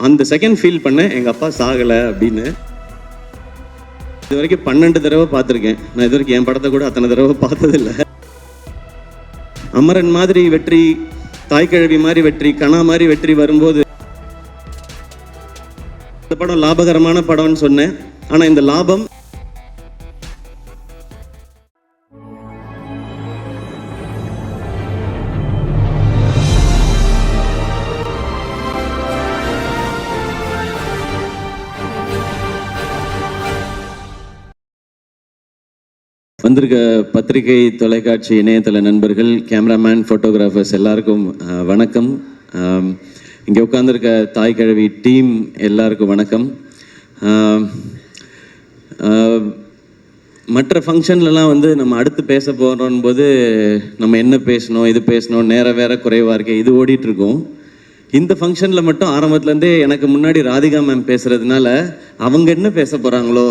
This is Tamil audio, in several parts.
அந்த செகண்ட் ஃபீல் பண்ணேன் எங்கள் அப்பா சாகலை அப்படின்னு. இது வரைக்கும் 12 தடவை பார்த்துருக்கேன். நான் இது வரைக்கும் என் படத்தை கூட அத்தனை தடவை பார்த்ததில்லை. அமரன் மாதிரி வெற்றி, தாய்க்கிழவி மாதிரி வெற்றி, கணா மாதிரி வெற்றி வரும்போது இந்த படம் லாபகரமான படம்னு சொன்னேன். ஆனால் இந்த லாபம் வந்திருக்க பத்திரிகை, தொலைக்காட்சி, இணையதள நண்பர்கள், கேமராமேன், ஃபோட்டோகிராஃபர்ஸ் எல்லாருக்கும் வணக்கம். இங்கே உட்காந்துருக்க தாய்க்கிழவி டீம் எல்லாருக்கும் வணக்கம். மற்ற ஃபங்க்ஷன்லலாம் வந்து நம்ம அடுத்து பேச போகிறோம் போது நம்ம என்ன பேசணும், இது பேசணும், நேரம் வேற குறைவாக இருக்கே, இது ஓடிட்டுருக்கோம். இந்த ஃபங்க்ஷனில் மட்டும் ஆரம்பத்துலேருந்தே எனக்கு முன்னாடி ராதிகா மேம் பேசுகிறதுனால அவங்க என்ன பேச போகிறாங்களோ,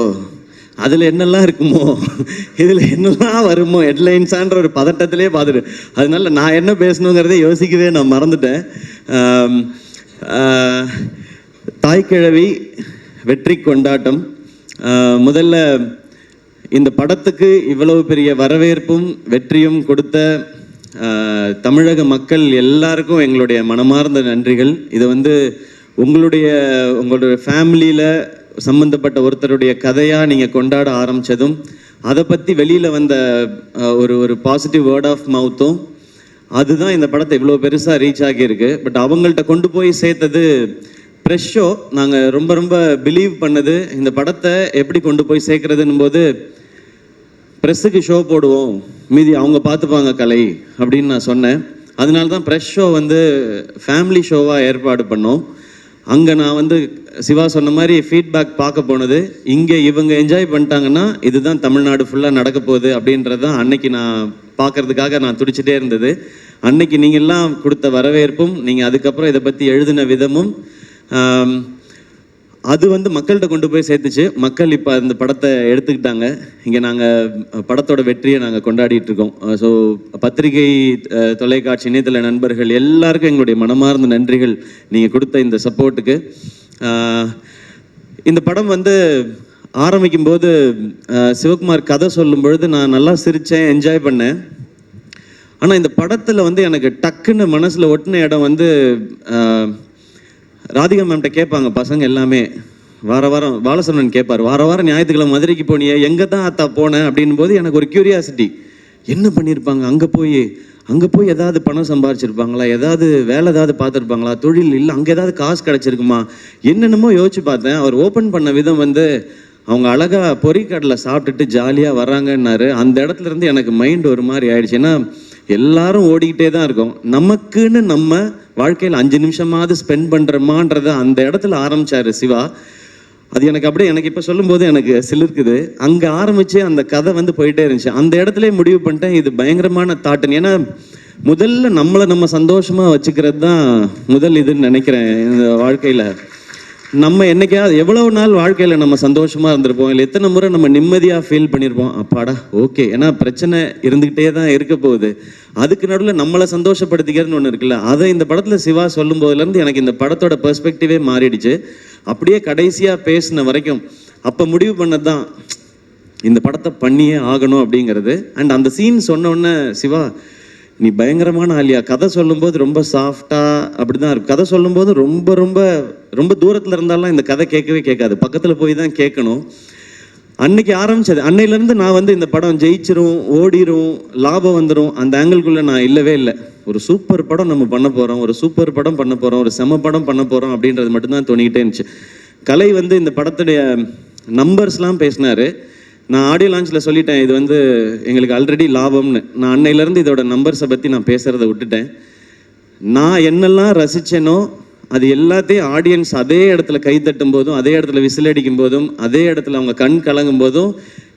அதில் என்னெல்லாம் இருக்குமோ, இதில் என்னெல்லாம் வருமோ, ஹெட்லைன்ஸான்ற ஒரு பதட்டத்திலே பார்த்துட்டு, அதனால நான் என்ன பேசணுங்கிறதே யோசிக்கவே நான் மறந்துட்டேன். தாய்க்கிழவி வெற்றி கொண்டாட்டம். முதல்ல இந்த படத்துக்கு இவ்வளவு பெரிய வரவேற்பும் வெற்றியும் கொடுத்த தமிழக மக்கள் எல்லாருக்கும் எங்களுடைய மனமார்ந்த நன்றிகள். இது வந்து உங்களுடைய ஃபேமிலியில் சம்மந்தப்பட்ட ஒருத்தருடைய கதையாக நீங்கள் கொண்டாட ஆரம்பித்ததும், அதை பற்றி வெளியில் வந்த ஒரு பாசிட்டிவ் வேர்ட் ஆஃப் மவுத்தும், அதுதான் இந்த படத்தை இவ்வளோ பெருசாக ரீச் ஆகியிருக்கு. பட் அவங்கள்ட்ட கொண்டு போய் சேர்த்தது ப்ரெஷ் ஷோ. நாங்கள் ரொம்ப ரொம்ப பிலீவ் பண்ணது இந்த படத்தை எப்படி கொண்டு போய் சேர்க்குறதுன்னு போது, ப்ரெஸ்ஸுக்கு ஷோ போடுவோம், மீதி அவங்க பார்த்துப்பாங்க கலை அப்படின்னு நான் சொன்னேன். அதனால தான் ப்ரெஷ் ஷோ வந்து ஃபேமிலி ஷோவாக ஏற்பாடு பண்ணோம். அங்கே நான் வந்து சிவா சொன்ன மாதிரி ஃபீட்பேக் பார்க்க போனது, இங்கே இவங்க என்ஜாய் பண்ணிட்டாங்கன்னா இதுதான் தமிழ்நாடு ஃபுல்லாக நடக்க போகுது அப்படின்றது தான் அன்னைக்கு நான் பார்க்கறதுக்காக நான் துடிச்சிட்டே இருந்தது. அன்னைக்கு நீங்கள்லாம் கொடுத்த வரவேற்பும், நீங்கள் அதுக்கப்புறம் இதை பற்றி எழுதின விதமும், அது வந்து மக்கள்கிட்ட கொண்டு போய் சேர்த்துச்சு. மக்கள் இப்போ அந்த படத்தை எடுத்துக்கிட்டாங்க. இங்கே நாங்கள் படத்தோட வெற்றியை நாங்கள் கொண்டாடிட்டு இருக்கோம். ஸோ பத்திரிகை, தொலைக்காட்சி, இணையதள நண்பர்கள் எல்லாருக்கும் எங்களுடைய மனமார்ந்த நன்றிகள் நீங்கள் கொடுத்த இந்த சப்போர்ட்டுக்கு. இந்த படம் வந்து ஆரம்பிக்கும் போது சிவகுமார் கதை சொல்லும் பொழுது நான் நல்லா சிரித்தேன், என்ஜாய் பண்ணேன். ஆனால் இந்த படத்தில் வந்து எனக்கு டக்குன்னு மனசில் ஒட்டின இடம் வந்து, ராதிகா மேம்கிட்ட கேட்பாங்க பசங்க எல்லாமே, வாரம் பாலசரவணன் கேட்பார், வாரம் ஞாயிற்றுக்கிழமை மதுரைக்கு போனியே, எங்கே தான் அத்தா போனேன் அப்படின் போது எனக்கு ஒரு க்யூரியாசிட்டி, என்ன பண்ணியிருப்பாங்க, அங்கே போய் ஏதாவது பணம் சம்பாரிச்சிருப்பாங்களா, ஏதாவது வேலை ஏதாவது பார்த்துருப்பாங்களா, தொழில் இல்லை, அங்கே ஏதாவது காசு கிடச்சிருக்குமா, என்னென்னமோ யோசிச்சு பார்த்தேன். அவர் ஓப்பன் பண்ண விதம் வந்து, அவங்க அழகாக பொறிக்கடலை சாப்பிட்டுட்டு ஜாலியாக வர்றாங்கன்னாரு. அந்த இடத்துல இருந்து எனக்கு மைண்ட் ஒரு மாதிரி ஆயிடுச்சு. ஏன்னா எல்லாரும் ஓடிக்கிட்டே தான் இருக்கோம், நமக்குன்னு நம்ம வாழ்க்கையில் 5 நிமிஷமாவது ஸ்பெண்ட் பண்ணுறோமான்றதை அந்த இடத்துல ஆரம்பித்தார் சிவா. அது எனக்கு இப்போ சொல்லும்போது எனக்கு சிலிர்க்குது. அங்கே ஆரம்பித்து அந்த கதை வந்து போயிட்டே இருந்துச்சு. அந்த இடத்துல முடிவு பண்ணிட்டேன், இது பயங்கரமான தாட்டுன்னு. ஏன்னா முதல்ல நம்மளை நம்ம சந்தோஷமாக வச்சுக்கிறது தான் முதல் இதுன்னு நினைக்கிறேன். இந்த வாழ்க்கையில் நம்ம என்னைக்காவது எவ்வளவு நாள் வாழ்க்கையில் நம்ம சந்தோஷமாக இருந்திருப்போம், இல்லை எத்தனை முறை நம்ம நிம்மதியாக ஃபீல் பண்ணியிருப்போம், அப்பாடா ஓகே. ஏன்னா பிரச்சனை இருந்துக்கிட்டே தான் இருக்க போகுது. அதுக்கு நடுவில் நம்மளை சந்தோஷப்படுத்திக்கிறதுன்னு ஒன்று இருக்குல்ல, அதை இந்த படத்தில் சிவா சொல்லும் போதுலேருந்து எனக்கு இந்த படத்தோட பெர்ஸ்பெக்டிவே மாறிடுச்சு. அப்படியே கடைசியாக பேசின வரைக்கும் அப்போ முடிவு பண்ணது தான் இந்த படத்தை பண்ணியே ஆகணும் அப்படிங்கிறது. அண்ட் அந்த சீன் சொன்னோடனே, சிவா நீ பயங்கரமான ஆலியா, கதை சொல்லும்போது ரொம்ப சாஃப்டாக அப்படி தான் இருக்கும். கதை சொல்லும்போது ரொம்ப ரொம்ப ரொம்ப தூரத்தில் இருந்தாலும் இந்த கதை கேட்கவே கேட்காது, பக்கத்தில் போய் தான் கேட்கணும். அன்னைக்கு ஆரம்பிச்சது. அன்னையிலேருந்து நான் வந்து இந்த படம் ஜெயிச்சிரும், ஓடிரும், லாபம் வந்துடும், அந்த ஆங்கிள்குள்ளே நான் இல்லவே இல்லை. ஒரு சூப்பர் படம் நம்ம பண்ண போகிறோம், ஒரு சூப்பர் படம் பண்ண போகிறோம், ஒரு செம படம் பண்ண போகிறோம் அப்படின்றது மட்டும்தான் தோணிக்கிட்டே இருந்துச்சு. கலை வந்து இந்த படத்துடைய நம்பர்ஸ்லாம் பேசினார். நான் ஆடியோ லான்ச்சில் சொல்லிட்டேன், இது வந்து எங்களுக்கு ஆல்ரெடி லாபம்னு. நான் அன்னையிலேருந்து இதோட நம்பர்ஸை பற்றி நான் பேசுகிறத விட்டுட்டேன். நான் என்னெல்லாம் ரசித்தேனோ அது எல்லாத்தையும் ஆடியன்ஸ் அதே இடத்துல கை தட்டும் போதும், அதே இடத்துல விசில் அடிக்கும் போதும், அதே இடத்துல அவங்க கண் கலங்கும் போதும்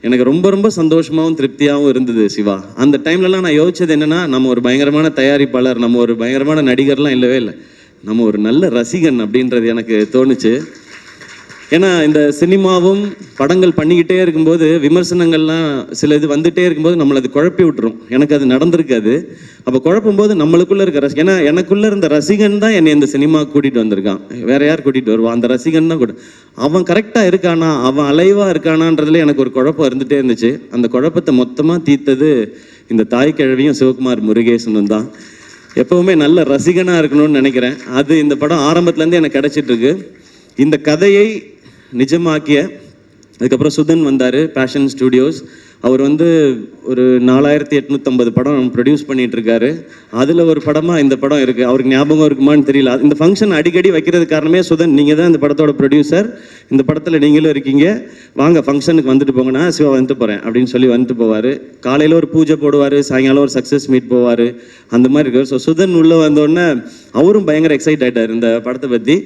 எனக்கு ரொம்ப ரொம்ப சந்தோஷமாகவும் திருப்தியாகவும் இருந்தது சிவா. அந்த டைம்லலாம் நான் யோசிச்சது என்னென்னா, நம்ம ஒரு பயங்கரமான தயாரிப்பாளர், நம்ம ஒரு பயங்கரமான நடிகர்லாம் இல்லவே இல்லை, நம்ம ஒரு நல்ல ரசிகன் அப்படின்றது எனக்கு தோணுச்சு. ஏன்னா இந்த சினிமாவும் படங்கள் பண்ணிக்கிட்டே இருக்கும்போது விமர்சனங்கள்லாம் சில இது வந்துகிட்டே இருக்கும்போது நம்மளை அது குழப்பி விட்டுரும். எனக்கு அது நடந்திருக்காது. அப்போ குழப்பும் போது நம்மளுக்குள்ளே இருக்க ஏன்னா எனக்குள்ளே இருந்த ரசிகன் தான் என்னை இந்த சினிமா கூட்டிகிட்டு வந்திருக்கான். வேற யார் கூட்டிகிட்டு வருவான்? அந்த ரசிகன் தான் கூட. அவன் கரெக்டாக இருக்கானா, அவன் அலைவாக இருக்கானான்றதுல எனக்கு ஒரு குழப்பம் இருந்துகிட்டே இருந்துச்சு. அந்த குழப்பத்தை மொத்தமாக தீர்த்தது இந்த தாய் கிழவியும் சிவகுமார் முருகேசனும் தான். எப்போவுமே நல்ல ரசிகனாக இருக்கணும்னு நினைக்கிறேன். அது இந்த படம் ஆரம்பத்துலேருந்து எனக்கு கிடைச்சிட்ருக்கு. இந்த கதையை நிஜமாக்கிய அதுக்கப்புறம் சுதன் வந்தார், பேஷன் ஸ்டுடியோஸ். அவர் வந்து ஒரு 4850 படம் ப்ரொடியூஸ் பண்ணிட்டு இருக்காரு. அதில் ஒரு படமாக இந்த படம் இருக்குது. அவருக்கு ஞாபகம் இருக்குமான்னு தெரியல. இந்த ஃபங்க்ஷன் அடிக்கடி வைக்கிறது காரணமே சுதன், நீங்கள் தான் இந்த படத்தோட ப்ரொடியூசர், இந்த படத்தில் நீங்களும் இருக்கீங்க, வாங்க ஃபங்க்ஷனுக்கு வந்துட்டு போங்கன்னா சிவா வந்துட்டு போகிறேன் அப்படின்னு சொல்லி வந்துட்டு போவார். காலையில் ஒரு பூஜை போடுவார், சாயங்காலம் ஒரு சக்ஸஸ் மீட் போவார், அந்த மாதிரி இருக்கார். ஸோ சுதன் உள்ளே வந்தோடனே அவரும் பயங்கர எக்ஸைட் ஆகிட்டார் இந்த படத்தை பற்றி.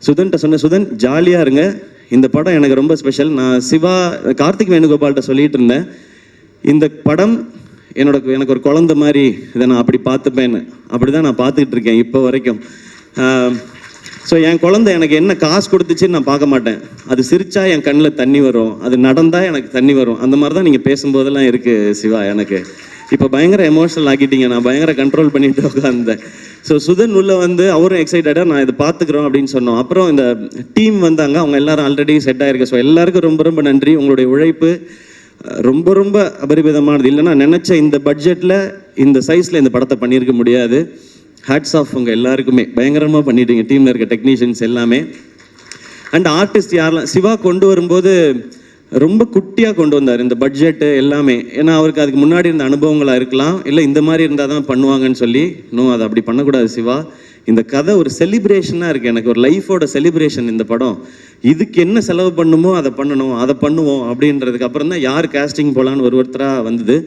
சுதன்கிட்ட சொன்ன, சுதன் ஜாலியாக இருங்க, இந்த படம் எனக்கு ரொம்ப ஸ்பெஷல். நான் சிவா கார்த்திக் வேணுகோபால்கிட்ட சொல்லிட்டு இருந்தேன், இந்த படம் எனக்கு ஒரு குழந்தை மாதிரி, இதை நான் அப்படி பார்த்துப்பேன்னு. அப்படி தான் நான் பார்த்துக்கிட்டு இருக்கேன் இப்போ வரைக்கும். ஸோ என் குழந்தை எனக்கு என்ன காசு கொடுத்துச்சுன்னு நான் பார்க்க மாட்டேன். அது சிரிச்சா என் கண்ணில் தண்ணி வரும், அது நடந்தால் எனக்கு தண்ணி வரும். அந்த மாதிரி தான் நீங்கள் பேசும்போதெல்லாம் இருக்குது சிவா. எனக்கு இப்போ பயங்கர எமோஷனல் ஆக்கிட்டீங்க, நான் பயங்கர கண்ட்ரோல் பண்ணிட்டு உட்காந்தேன். ஸோ சுதன் உள்ள வந்து அவரும் எக்ஸைட்டடாக நான் இதை பார்த்துக்குறோம் அப்படின்னு சொன்னோம். அப்புறம் இந்த டீம் வந்தாங்க, அவங்க எல்லாரும் ஆல்ரெடி செட் ஆகிருக்கு. ஸோ எல்லாருக்கும் ரொம்ப ரொம்ப நன்றி. உங்களுடைய உழைப்பு ரொம்ப ரொம்ப அபரிமிதமானது. இல்லைன்னா நினச்ச இந்த பட்ஜெட்டில் இந்த சைஸில் இந்த படத்தை பண்ணியிருக்க முடியாது. ஹேட்ஸ் ஆஃப் உங்கள் எல்லாருக்குமே, பயங்கரமாக பண்ணிட்டீங்க, டீமில் இருக்க டெக்னீஷியன்ஸ் எல்லாமே. அண்ட் ஆர்டிஸ்ட் யாரெல்லாம் சிவா கொண்டு வரும்போது ரொம்ப குட்டியாக கொண்டு வந்தார் இந்த பட்ஜெட்டு எல்லாமே. ஏன்னா அவருக்கு அதுக்கு முன்னாடி இருந்த அனுபவங்களாக இருக்கலாம், இல்லை இந்த மாதிரி இருந்தால் தான் பண்ணுவாங்கன்னு சொல்லி. இன்னும் அதை அப்படி பண்ணக்கூடாது சிவா. இந்த கதை ஒரு செலிப்ரேஷனாக இருக்குது, எனக்கு ஒரு லைஃபோட செலிப்ரேஷன் இந்த படம். இதுக்கு என்ன செலவு பண்ணுமோ அதை பண்ணணும், அதை பண்ணுவோம் அப்படின்றதுக்கு அப்புறம் தான் யார் கேஸ்டிங் போகலான்னு ஒருத்தராக வந்தது.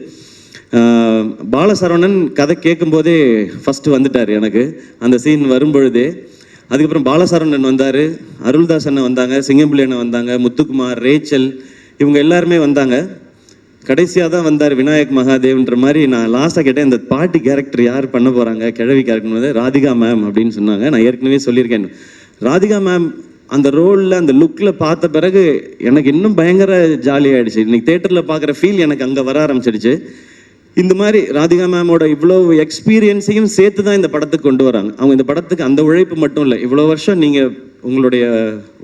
பாலசரவணன் கதை கேட்கும்போதே ஃபஸ்ட்டு வந்துட்டார் எனக்கு அந்த சீன் வரும்பொழுதே. அதுக்கப்புறம் பாலசரவணன் வந்தார், அருள்தாஸ் அண்ணன் வந்தாங்க, சிங்கம்பிள்ளை அண்ணன் வந்தாங்க, முத்துக்குமார், ரேச்சல், இவங்க எல்லாருமே வந்தாங்க. கடைசியாக தான் வந்தார் விநாயக் மகாதேவ்ன்ற மாதிரி. நான் லாஸ்ட்டாக கேட்டேன், இந்த பாட்டி கேரக்டர் யார் பண்ண போகிறாங்க, கிழவி கேரக்டர் வந்து ராதிகா மேம் அப்படின்னு சொன்னாங்க. நான் ஏற்கனவே சொல்லியிருக்கேன், ராதிகா மேம் அந்த ரோலில் அந்த லுக்கில் பார்த்த பிறகு எனக்கு இன்னும் பயங்கர ஜாலியாகிடுச்சு. இன்னைக்கு தேட்டரில் பார்க்குற ஃபீல் எனக்கு அங்கே வர ஆரம்பிச்சிடுச்சு. இந்த மாதிரி ராதிகா மேமோட இவ்வளோ எக்ஸ்பீரியன்ஸையும் சேர்த்து தான் இந்த படத்துக்கு கொண்டு வராங்க. அவங்க இந்த படத்துக்கு அந்த உழைப்பு மட்டும் இல்லை, இவ்வளோ வருஷம் நீங்கள் உங்களுடைய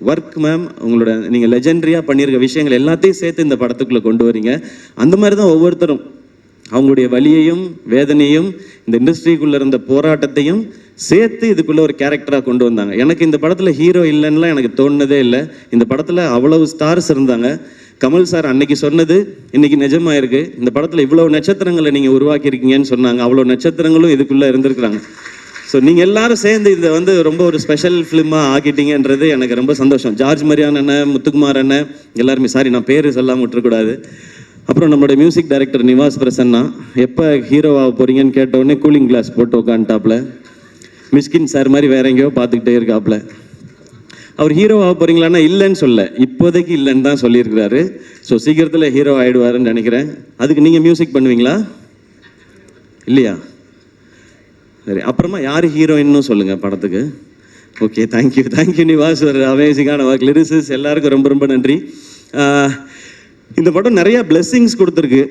ஒர்க் மேம், உங்களோட நீங்கள் லெஜெண்டரியாக பண்ணியிருக்க விஷயங்கள் எல்லாத்தையும் சேர்த்து இந்த படத்துக்குள்ளே கொண்டு வரீங்க. அந்த மாதிரி தான் ஒவ்வொருத்தரும் அவங்களுடைய வலியையும் வேதனையும் இந்த இண்டஸ்ட்ரிக்குள்ளே இருந்த போராட்டத்தையும் சேர்த்து இதுக்குள்ளே ஒரு கேரக்டராக கொண்டு வந்தாங்க. எனக்கு இந்த படத்தில் ஹீரோ இல்லைன்னுலாம் எனக்கு தோணுனதே இல்லை. இந்த படத்தில் அவ்வளவு ஸ்டார்ஸ் இருந்தாங்க. கமல் சார் அன்னைக்கு சொன்னது இன்னைக்கு நிஜமாயிருக்கு. இந்த படத்தில் இவ்வளோ நட்சத்திரங்களை நீங்கள் உருவாக்கியிருக்கீங்கன்னு சொன்னாங்க. அவ்வளோ நட்சத்திரங்களும் இதுக்குள்ளே இருந்திருக்கிறாங்க. ஸோ நீங்கள் எல்லாரும் சேர்ந்து இதை வந்து ரொம்ப ஒரு ஸ்பெஷல் ஃபிலிமாக ஆக்கிட்டீங்கன்றது எனக்கு ரொம்ப சந்தோஷம். ஜார்ஜ் மரியான் அண்ணன், முத்துக்குமார் அண்ணன், எல்லாருமே, சாரி நான் பேர் சொல்லாமல் விட்டுறக்கூடாது. அப்புறம் நம்மளுடைய மியூசிக் டைரக்டர் நிவாஸ் பிரசன்னா, எப்போ ஹீரோவாக போகிறீங்கன்னு கேட்டவுடனே கூலிங் கிளாஸ் போட்டு உட்காந்துட்டாப்புல. மிஸ்கின் சார் மாதிரி வேற எங்கேயோ பார்த்துக்கிட்டே இருக்காப்புல. அவர் ஹீரோவாக போகிறீங்களான்னா இல்லைன்னு சொல்ல, இப்போதைக்கு இல்லைன்னு தான் சொல்லியிருக்கிறாரு. ஸோ சீக்கிரத்தில் ஹீரோ ஆகிடுவாருன்னு நினைக்கிறேன். அதுக்கு நீங்கள் மியூசிக் பண்ணுவீங்களா இல்லையா? சரி, அப்புறமா யார் ஹீரோயின்னு சொல்லுங்கள் படத்துக்கு. ஓகே, தேங்க்யூ நிவாஸ், ஒரு அமேசிங்கான ஒர்க். லிரிசிஸ் எல்லாருக்கும் ரொம்ப ரொம்ப நன்றி. இந்த படம் நிறையா பிளெஸ்ஸிங்ஸ் கொடுத்துருக்கு.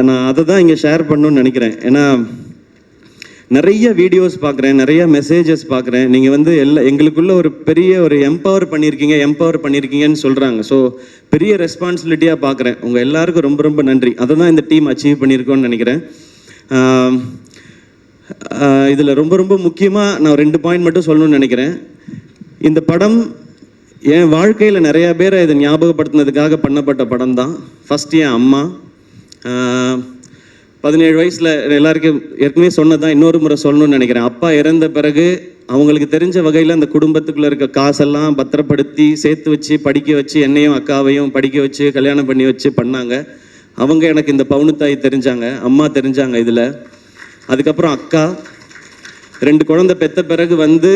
நான் அதை தான் இங்கே ஷேர் பண்ணணும்னு நினைக்கிறேன். ஏன்னா நிறைய வீடியோஸ் பார்க்குறேன், நிறைய மெசேஜஸ் பார்க்குறேன். நீங்கள் வந்து எங்களுக்குள்ள ஒரு பெரிய ஒரு எம்பவர் பண்ணியிருக்கீங்கன்னு சொல்கிறாங்க. ஸோ பெரிய ரெஸ்பான்சிபிலிட்டியாக பார்க்குறேன். உங்கள் எல்லாருக்கும் ரொம்ப ரொம்ப நன்றி. அதை தான் இந்த டீம் அச்சீவ் பண்ணியிருக்கோன்னு நினைக்கிறேன். இதில் ரொம்ப ரொம்ப முக்கியமாக நான் 2 பாயிண்ட் மட்டும் சொல்லணும்னு நினைக்கிறேன். இந்த படம் என் வாழ்க்கையில் நிறையா பேரை இதை ஞாபகப்படுத்தினதுக்காக பண்ணப்பட்ட படம் தான். ஃபஸ்ட்டு என் அம்மா, 17 வயசில் எல்லாருக்கும் ஏற்கனவே சொன்னதான், இன்னொரு முறை சொல்லணும்னு நினைக்கிறேன். அப்பா இறந்த பிறகு அவங்களுக்கு தெரிஞ்ச வகையில் அந்த குடும்பத்துக்குள்ளே இருக்க காசெல்லாம் பத்திரப்படுத்தி சேர்த்து வச்சு படிக்க வச்சு, என்னையும் அக்காவையும் படிக்க வச்சு கல்யாணம் பண்ணி வச்சு பண்ணாங்க. அவங்க எனக்கு இந்த பவுனுத்தாய் தெரிஞ்சாங்க, அம்மா தெரிஞ்சாங்க இதில். அதுக்கப்புறம் அக்கா 2 குழந்தை பெற்ற பிறகு வந்து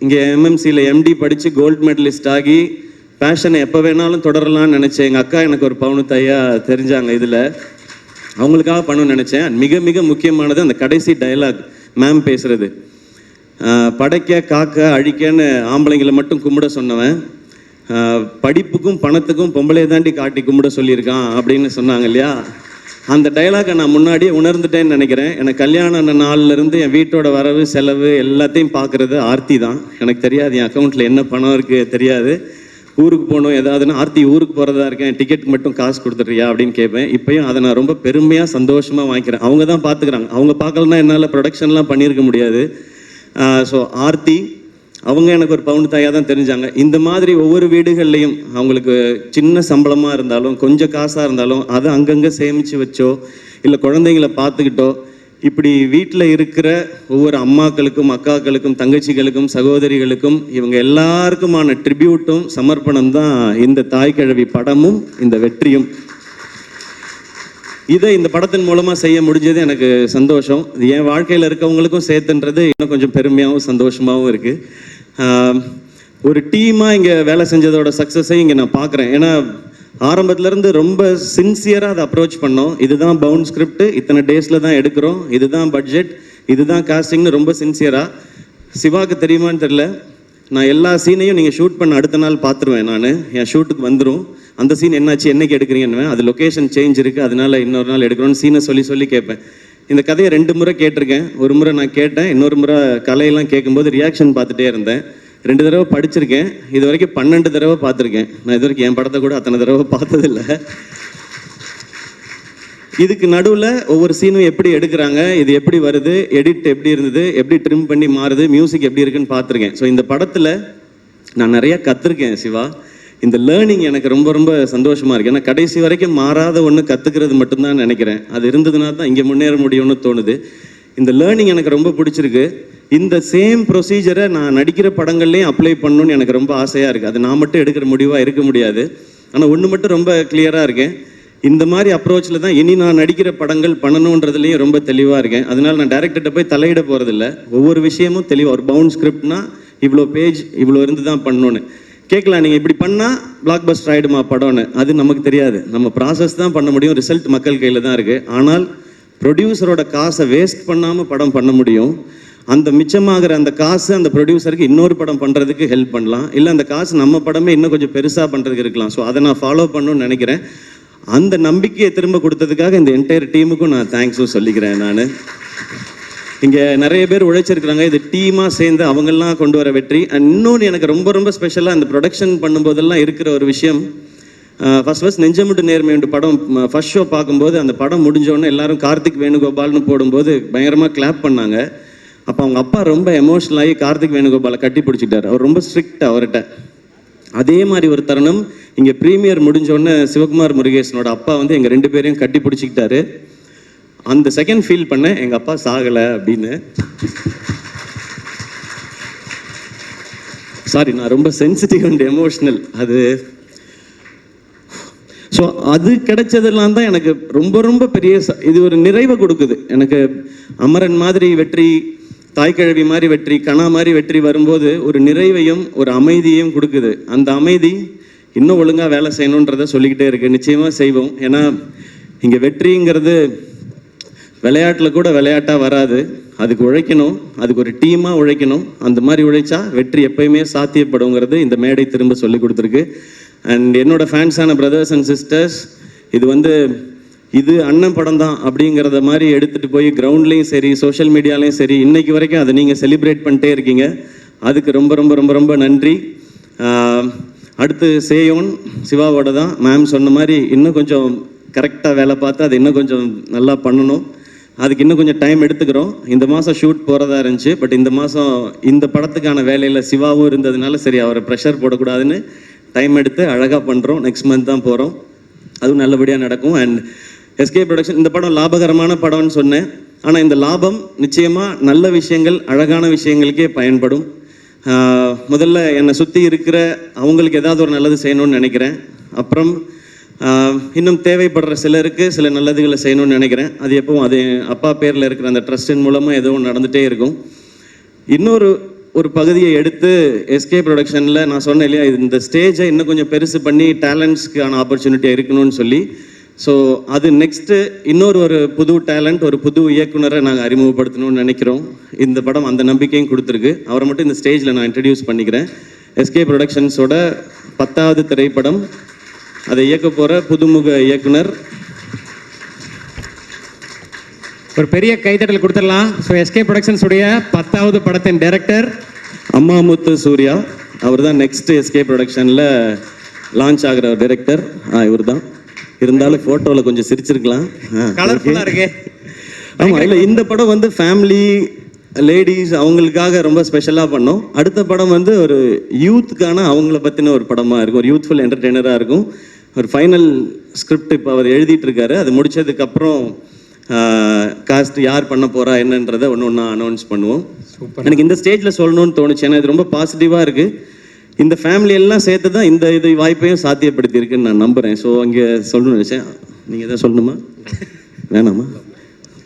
இங்கே எம்எம்சியில் எம்டி படித்து கோல்டு மெடலிஸ்ட் ஆகி பேஷனை எப்போ வேணாலும் தொடரலான்னு நினச்சேன். எங்கள் அக்கா எனக்கு ஒரு பவுனுத்தாயாக தெரிஞ்சாங்க இதில். அவங்களுக்காக பண்ணணும்னு நினச்சேன். மிக மிக முக்கியமானது அந்த கடைசி டயலாக் மேம் பேசுகிறது. படைக்க காக்க அழிக்கன்னு ஆம்பளைங்களை மட்டும் கும்பிட சொன்னவன், படிப்புக்கும் பணத்துக்கும் பொம்பளை தாண்டி காட்டி கும்பிட சொல்லியிருக்கான் அப்படின்னு சொன்னாங்க இல்லையா? அந்த டைலாகை நான் முன்னாடியே உணர்ந்துட்டேன்னு நினைக்கிறேன். எனக்கு கல்யாணம் நாள்லேருந்து என் வீட்டோட வரவு செலவு எல்லாத்தையும் பார்க்குறது ஆர்த்தி தான். எனக்கு தெரியாது என் அக்கௌண்ட்டில் என்ன பணம் இருக்குது தெரியாது. ஊருக்கு போகணும் ஏதாவதுன்னா, ஆர்த்தி ஊருக்கு போகிறதா இருக்கேன், டிக்கெட் மட்டும் காசு கொடுத்துட்றியா அப்படின்னு கேட்பேன். இப்போயும் அதை நான் ரொம்ப பெருமையாக சந்தோஷமாக வாங்கிக்கிறேன். அவங்க தான் பார்த்துக்கிறாங்க. அவங்க பார்க்கலன்னா என்னால் ப்ரொடக்ஷன்லாம் பண்ணியிருக்க முடியாது. ஸோ ஆர்த்தி அவங்க எனக்கு ஒரு பவுன் தாயாக தான் தெரிஞ்சாங்க. இந்த மாதிரி ஒவ்வொரு வீடுகள்லையும் அவங்களுக்கு சின்ன சம்பளமாக இருந்தாலும் கொஞ்சம் காசாக இருந்தாலும் அதை அங்கங்கே சேமித்து வச்சோ இல்லை குழந்தைங்களை பார்த்துக்கிட்டோ இப்படி வீட்டில் இருக்கிற ஒவ்வொரு அம்மாக்களுக்கும் அக்காக்களுக்கும் தங்கச்சிகளுக்கும் சகோதரிகளுக்கும் இவங்க எல்லாருக்குமான ட்ரிபியூட்டும் சமர்ப்பணம் தான் இந்த தாய்க்கிழவி படமும் இந்த வெற்றியும். இதை இந்த படத்தின் மூலமாக செய்ய முடிஞ்சது எனக்கு சந்தோஷம். இது என் வாழ்க்கையில் இருக்கவங்களுக்கும் சேர்த்துன்றது இன்னும் கொஞ்சம் பெருமையாகவும் சந்தோஷமாகவும் இருக்குது. ஒரு டீமாக இங்கே வேலை செஞ்சதோட சக்ஸஸை இங்கே நான் பார்க்குறேன். ஏன்னா ஆரம்பத்துலேருந்து ரொம்ப சின்சியராக அதை அப்ரோச் பண்ணோம். இதுதான் பவுண்ட் ஸ்கிரிப்ட், இத்தனை டேஸில் தான் எடுக்கிறோம், இதுதான் பட்ஜெட், இதுதான் காஸ்டிங்னு ரொம்ப சின்சியராக. சிவாவுக்கு தெரியுமான்னு தெரில, நான் எல்லா சீனையும் நீங்கள் ஷூட் பண்ண அடுத்த நாள் பார்த்துருவேன். நான் என் ஷூட்டுக்கு வந்துடும், அந்த சீன் என்னாச்சு என்னைக்கு எடுக்கிறீங்கன்னு, அது லொக்கேஷன் சேஞ்ச் இருக்குது அதனால இன்னொரு நாள் எடுக்கிறோன்னு சீனை சொல்லி கேட்பேன். இந்த கதையை 2 முறை கேட்டிருக்கேன். ஒரு முறை நான் கேட்டேன், இன்னொரு முறை கலையெல்லாம் கேட்கும்போது ரியாக்ஷன் பார்த்துட்டே இருந்தேன். 2 தடவை படிச்சிருக்கேன். இது வரைக்கும் 12 தடவை பார்த்துருக்கேன். நான் இது வரைக்கும் என் படத்தை கூட அத்தனை தடவை பார்த்ததில்லை. இதுக்கு நடுவில் ஒவ்வொரு சீனும் எப்படி எடுக்கிறாங்க, இது எப்படி வருது, எடிட் எப்படி இருந்தது, எப்படி ட்ரிம் பண்ணி மாறுது, மியூசிக் எப்படி இருக்குன்னு பார்த்துருக்கேன். ஸோ இந்த படத்தில் நான் நிறையா கற்றுருக்கேன் சிவா. இந்த லேர்னிங் எனக்கு ரொம்ப ரொம்ப சந்தோஷமாக இருக்குது. ஏன்னா கடைசி வரைக்கும் மாறாத ஒன்று கற்றுக்கிறது மட்டும்தான் நினைக்கிறேன். அது இருந்ததுனா தான் இங்கே முன்னேற முடியும்னு தோணுது. இந்த லேர்னிங் எனக்கு ரொம்ப பிடிச்சிருக்கு. இந்த சேம் ப்ரொசீஜரை நான் நடிக்கிற படங்கள்லேயும் அப்ளை பண்ணணும்னு எனக்கு ரொம்ப ஆசையாக இருக்குது. அது நான் மட்டும் எடுக்கிற முடிவாக இருக்க முடியாது. ஆனால் ஒன்று மட்டும் ரொம்ப கிளியராக இருக்கேன், இந்த மாதிரி அப்ரோச்சில் தான் இனி நான் நடிக்கிற படங்கள் பண்ணணுன்றதுலேயும் ரொம்ப தெளிவாக இருக்கேன். அதனால் நான் டைரக்டர்கிட்ட போய் தலையிட போகிறதில்ல. ஒவ்வொரு விஷயமும் தெளிவாக, ஒரு பவுண்ட் ஸ்கிரிப்ட்னா இவ்வளோ பேஜ் இவ்வளோ இருந்து தான் பண்ணணுன்னு கேட்கலாம். நீங்கள் இப்படி பண்ணால் பிளாக் பஸ்டர் ஆகிடுமா படம்னு, அது நமக்கு தெரியாது. நம்ம ப்ராசஸ் தான் பண்ண முடியும், ரிசல்ட் மக்கள் கையில் தான் இருக்குது. ஆனால் ப்ரொடியூசரோட காசை வேஸ்ட் பண்ணாமல் படம் பண்ண முடியும். அந்த மிச்சமாகிற அந்த காசு அந்த ப்ரொடியூசருக்கு இன்னொரு படம் பண்ணுறதுக்கு ஹெல்ப் பண்ணலாம், இல்லை அந்த காசு நம்ம படமே இன்னும் கொஞ்சம் பெருசாக பண்ணுறதுக்கு இருக்கலாம். ஸோ அதை நான் ஃபாலோ பண்ணணும்னு நினைக்கிறேன். அந்த நம்பிக்கையை திரும்ப கொடுத்ததுக்காக இந்த என்டையர் டீமுக்கும் நான் தேங்க்ஸும் சொல்லிக்கிறேன். நான் இங்கே நிறைய பேர் உழைச்சிருக்கிறாங்க. இது டீமாக சேர்ந்து அவங்கெல்லாம் கொண்டு வர வெற்றி. அண்ட் இன்னொன்று எனக்கு ரொம்ப ரொம்ப ஸ்பெஷலாக இந்த ப்ரொடக்ஷன் பண்ணும்போதெல்லாம் இருக்கிற ஒரு விஷயம், ஃபர்ஸ்ட் நெஞ்சமுட்டு நேர்மையுண்டு படம் ஃபர்ஸ்ட் ஷோ பார்க்கும்போது அந்த படம் முடிஞ்சோடனே எல்லாரும் கார்த்திக் வேணுகோபால்னு போடும்போது பயங்கரமாக கிளாப் பண்ணாங்க. அப்போ அவங்க அப்பா ரொம்ப எமோஷனல் ஆகி கார்த்திக் வேணுகோபாலை கட்டி பிடிச்சிட்டார். அவர் ரொம்ப ஸ்ட்ரிக்ட் அவர்கிட்ட. அதே மாதிரி ஒரு தருணம் இங்கே ப்ரீமியர் முடிஞ்சோடனே சிவகுமார் முருகேசனோட அப்பா வந்து எங்கள் 2 பேரையும் கட்டி பிடிச்சிக்கிட்டாரு. அந்த செகண்ட் ஃபீல் பண்ணேன், எங்கள் அப்பா சாகலை அப்படின்னு. சாரி, நான் ரொம்ப சென்சிட்டிவ் அண்ட் எமோஷ்னல். அது ஸோ அது கிடைச்சதெல்லாம் தான் எனக்கு ரொம்ப ரொம்ப பெரிய இது ஒரு நிறைவை கொடுக்குது. எனக்கு அமரன் மாதிரி வெற்றி, தாய்க்கிழவி மாதிரி வெற்றி, கணா மாதிரி வெற்றி வரும்போது ஒரு நிறைவையும் ஒரு அமைதியையும் கொடுக்குது. அந்த அமைதி இன்னும் ஒழுங்காக வேலை செய்யணுன்றதை சொல்லிக்கிட்டே இருக்கு. நிச்சயமாக செய்வோம். ஏன்னா இங்கே வெற்றிங்கிறது விளையாட்டில் கூட விளையாட்டாக வராது. அதுக்கு உழைக்கணும், அதுக்கு ஒரு டீமாக உழைக்கணும். அந்த மாதிரி உழைச்சா வெற்றி எப்பயுமே சாத்தியப்படுங்கிறது இந்த மேடை திரும்ப சொல்லி கொடுத்துருக்கு. அண்ட் என்னோட ஃபேன்ஸான பிரதர்ஸ் அண்ட் சிஸ்டர்ஸ், இது அண்ணன் படம் தான் அப்படிங்கிறத மாதிரி எடுத்துகிட்டு போய் கிரவுண்ட்லேயும் சரி சோஷியல் மீடியாலையும் சரி இன்னைக்கு வரைக்கும் அதை நீங்கள் செலிப்ரேட் பண்ணிட்டே இருக்கீங்க. அதுக்கு ரொம்ப ரொம்ப ரொம்ப ரொம்ப நன்றி. அடுத்து சேயோன் சிவாவோட தான். மேம் சொன்ன மாதிரி இன்னும் கொஞ்சம் கரெக்டாக வேலை பார்த்து அதை இன்னும் கொஞ்சம் நல்லா பண்ணணும். அதுக்கு இன்னும் கொஞ்சம் டைம் எடுத்துக்கிறோம். இந்த மாதம் ஷூட் போகிறதா இருந்துச்சு. பட் இந்த மாதம் இந்த படத்துக்கான வேலையில் சிவாவும் இருந்ததுனால சரி அவரை ப்ரெஷர் போடக்கூடாதுன்னு டைம் எடுத்து அழகாக பண்ணுறோம். நெக்ஸ்ட் மந்த் தான் போகிறோம். அதுவும் நல்லபடியாக நடக்கும். அண்ட் எஸ்கே ப்ரொடக்ஷன் இந்த படம் லாபகரமான படம்னு சொன்னேன். ஆனால் இந்த லாபம் நிச்சயமாக நல்ல விஷயங்கள் அழகான விஷயங்களுக்கே பயன்படும். முதல்ல என்னை சுற்றி இருக்கிற அவங்களுக்கு ஏதாவது ஒரு நல்லது செய்யணும்னு நினைக்கிறேன். அப்புறம் இன்னும் தேவைப்படுற சிலருக்கு சில நல்லதுகளை செய்யணும்னு நினைக்கிறேன். அது எப்பவும் அது அப்பா பேரில் இருக்கிற அந்த ட்ரஸ்டின் மூலமாக எதுவும் நடந்துகிட்டே இருக்கும். இன்னொரு பகுதியை எடுத்து எஸ்கே ப்ரொடக்ஷனில் நான் சொன்னேன் இல்லையா, இந்த ஸ்டேஜை இன்னும் கொஞ்சம் பெருசு பண்ணி டேலண்ட்ஸ்க்கான ஆப்பர்ச்சுனிட்டியாக இருக்கணும்னு சொல்லி. ஸோ அது நெக்ஸ்ட்டு ஒரு புது டேலண்ட், ஒரு புது இயக்குனரை நாங்கள் அறிமுகப்படுத்தணும்னு நினைக்கிறோம். இந்த படம் அந்த நம்பிக்கையும் கொடுத்துருக்கு. அவரை மட்டும் இந்த ஸ்டேஜில் நான் இன்ட்ரடியூஸ் பண்ணிக்கிறேன். எஸ்கே ப்ரொடக்ஷன்ஸோட 10வது திரைப்படம். அதை இயக்க போகிற புதுமுக இயக்குனர். ஒரு பெரிய கைத்தட்டல் கொடுத்துடலாம். ஸோ எஸ்கே ப்ரொடக்ஷன்ஸ் உடைய 10வது படத்தின் டைரக்டர் அம்மாமுத்து சூர்யா. அவர் தான் நெக்ஸ்ட் எஸ்கே ப்ரொடக்ஷனில் லான்ச் ஆகிற டைரக்டர். இவர் தான். இருந்தாலும் ஃபோட்டோவில் கொஞ்சம் சிரிச்சிருக்கலாம். கலர்ஃபுல்லாக இருக்கு. ஆமாம், இல்லை இந்த படம் வந்து ஃபேமிலி லேடிஸ் அவங்களுக்காக ரொம்ப ஸ்பெஷலாக பண்ணோம். அடுத்த படம் வந்து ஒரு யூத்துக்கான அவங்கள பற்றின ஒரு படமாக இருக்கும். ஒரு யூத்ஃபுல் என்டர்டெய்னராக இருக்கும். ஒரு ஃபைனல் ஸ்கிரிப்ட் இப்போ அவர் எழுதிட்டு இருக்காரு. அது முடிச்சதுக்கப்புறம் காஸ்ட் யார் பண்ண போகிறா என்னன்றதை ஒன்று ஒன்றா அனௌன்ஸ் பண்ணுவோம். எனக்கு இந்த ஸ்டேஜில் சொல்லணும்னு தோணுச்சு. ஏன்னா இது ரொம்ப பாசிட்டிவாக இருக்குது. இந்த ஃபேமிலி எல்லாம் சேர்த்து தான் இது வாய்ப்பையும் சாத்தியப்படுத்தியிருக்குன்னு நான் நம்புகிறேன். ஸோ அங்கே சொல்லணும்னு நினச்சேன். நீங்கள் எதாவது சொல்லணுமா? வேணாமா?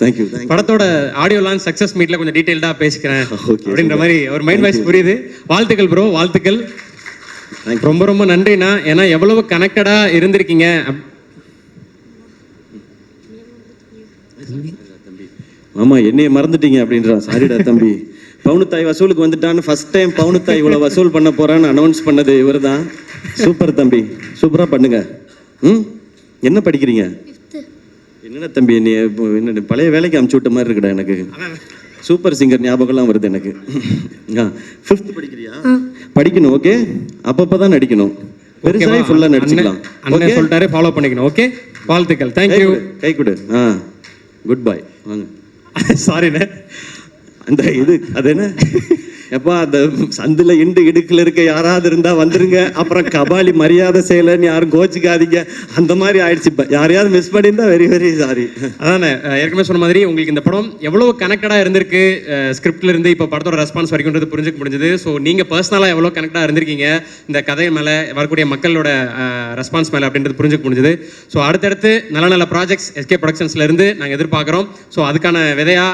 தேங்க்யூ. படத்தோட ஆடியோ லான்ச் சக்ஸஸ் மீட்டில் கொஞ்சம் டீட்டெயில்டாக பேசிக்கிறேன் அப்படின்ற மாதிரி ஒரு மைண்ட் வாய்ஸ் புரியுது. வாழ்த்துக்கள் ப்ரோ, வாழ்த்துக்கள். ரொம்ப ரொம்ப நன்றிண்ணா. ஏன்னா எவ்வளவு கனெக்டடாக இருந்திருக்கீங்க. ஆமா, என்னைய மறந்துட்டீங்க அப்படின்றான். சாரிடா தம்பி. பவுனுத்தாய் வசூலுக்கு வந்துட்டான்னு ஃபர்ஸ்ட் டைம் பவுனுத்தாய் இவ்வளோ வசூல் பண்ண போறான்னு அனௌன்ஸ் பண்ணது இவர் தான். சூப்பர் தம்பி, சூப்பராக பண்ணுங்க. என்ன படிக்கிறீங்க? என்னென்ன தம்பி, என்ன பழைய வேலைக்கு அமுச்சு விட்ட மாதிரி இருக்குடா எனக்கு. சூப்பர் சிங்கர் ஞாபகம்லாம் வருது எனக்கு. 5th படிக்கிறியா? படிக்கணும். ஓகே, அப்பப்போ தான் நடிக்கணும். பெருசாக ஃபுல்லாக நடிச்சுக்கலாம். அண்ணன் சொல்லிட்டாரு, ஃபாலோ பண்ணிக்கணும். ஓகே, வாழ்த்துக்கள். தேங்க்யூ. கை கொடு. குட் பாய். வாங்க. சாரிண்ணே. அந்த அது என்ன எப்பா, அந்த சந்தில் இடுக்கில் இருக்க யாராவது இருந்தா வந்துருங்க. அப்புறம் கபாலி மரியாதை செய்யலைன்னு யாரும் கோச்சிக்காதீங்க. அந்த மாதிரி ஆயிடுச்சு. இப்போ யாரையாவது மிஸ் பண்ணியிருந்தா வெரி வெரி சாரி. அதானே ஏற்கனவே சொன்ன மாதிரி உங்களுக்கு இந்த படம் எவ்வளோ கனெக்டடாக இருந்திருக்கு. ஸ்கிரிப்ட்ல இருந்து இப்போ படத்தோட ரெஸ்பான்ஸ் வரைக்கும்ன்றது புரிஞ்சுக்க முடிஞ்சது. ஸோ நீங்கள் பர்சனலாக எவ்வளோ கனெக்டாக இருந்திருக்கீங்க இந்த கதை மேலே, வரக்கூடிய மக்களோட ரெஸ்பான்ஸ் மேலே அப்படின்றது புரிஞ்சுக்க முடிஞ்சது. ஸோ அடுத்தடுத்து நல்ல நல்ல ப்ராஜெக்ட்ஸ் எஸ்கே ப்ரொடக்ஷன்ஸ்ல இருந்து நாங்கள் எதிர்பார்க்குறோம். ஸோ அதுக்கான விதையா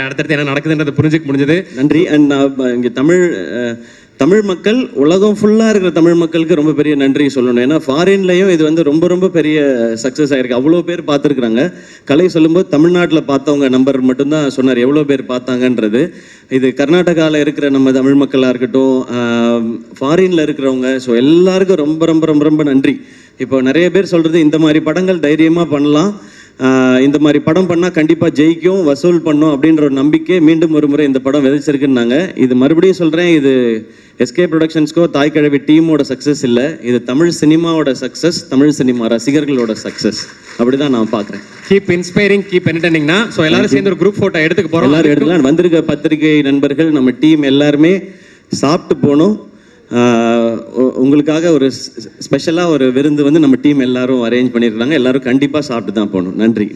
அடுத்தடுத்து என்ன நடக்குதுன்றது புரிஞ்சுக்க முடிஞ்சது. நன்றி. அண்ட் இங்கே தமிழ் மக்கள், உலகம் ஃபுல்லாக இருக்கிற தமிழ் மக்களுக்கு ரொம்ப பெரிய நன்றி சொல்லணும். ஏன்னா ஃபாரின்லையும் இது வந்து ரொம்ப ரொம்ப பெரிய சக்ஸஸ் ஆகிருக்கு. அவ்வளோ பேர் பார்த்துருக்குறாங்க. கலை சொல்லும்போது தமிழ்நாட்டில் பார்த்தவங்க நம்பர் மட்டும்தான் சொன்னார், எவ்வளோ பேர் பார்த்தாங்கன்றது. இது கர்நாடகாவில் இருக்கிற நம்ம தமிழ் மக்களாக இருக்கட்டும், ஃபாரினில் இருக்கிறவங்க, ஸோ எல்லாருக்கும் ரொம்ப ரொம்ப ரொம்ப ரொம்ப நன்றி. இப்போ நிறைய பேர் சொல்கிறது இந்த மாதிரி படங்கள் தைரியமாக பண்ணலாம், இந்த மாதிரி படம் பண்ணால் கண்டிப்பாக ஜெயிக்கும், வசூல் பண்ணும் அப்படின்ற ஒரு நம்பிக்கை மீண்டும் ஒரு முறை இந்த படம் விதைச்சிருக்குன்னாங்க. இது மறுபடியும் சொல்கிறேன், இது எஸ்கே ப்ரொடக்ஷன்ஸ்க்கோ தாய்க்கிழவி டீமோட சக்ஸஸ் இல்லை, இது தமிழ் சினிமாவோட சக்ஸஸ், தமிழ் சினிமா ரசிகர்களோட சக்ஸஸ். அப்படி தான் நான் பார்க்குறேன். கீப் இன்ஸ்பைரிங், கீப் என்டர்டெய்னிங்னா. ஸோ எல்லாரும் சேர்ந்து ஒரு குரூப் ஃபோட்டோ எடுத்துக்க போகிறோம். எல்லாரும் எடுத்துக்கலாம். வந்திருக்க பத்திரிகை நண்பர்கள், நம்ம டீம் எல்லாருமே சாப்பிட்டு போகணும். உங்களுக்காக ஒரு ஸ்பெஷலாக ஒரு விருந்து வந்து நம்ம டீம் எல்லாரும் அரேஞ்ச் பண்ணியிருக்காங்க. எல்லாரும் கண்டிப்பாக சாப்பிட்டு தான் போகணும். நன்றி.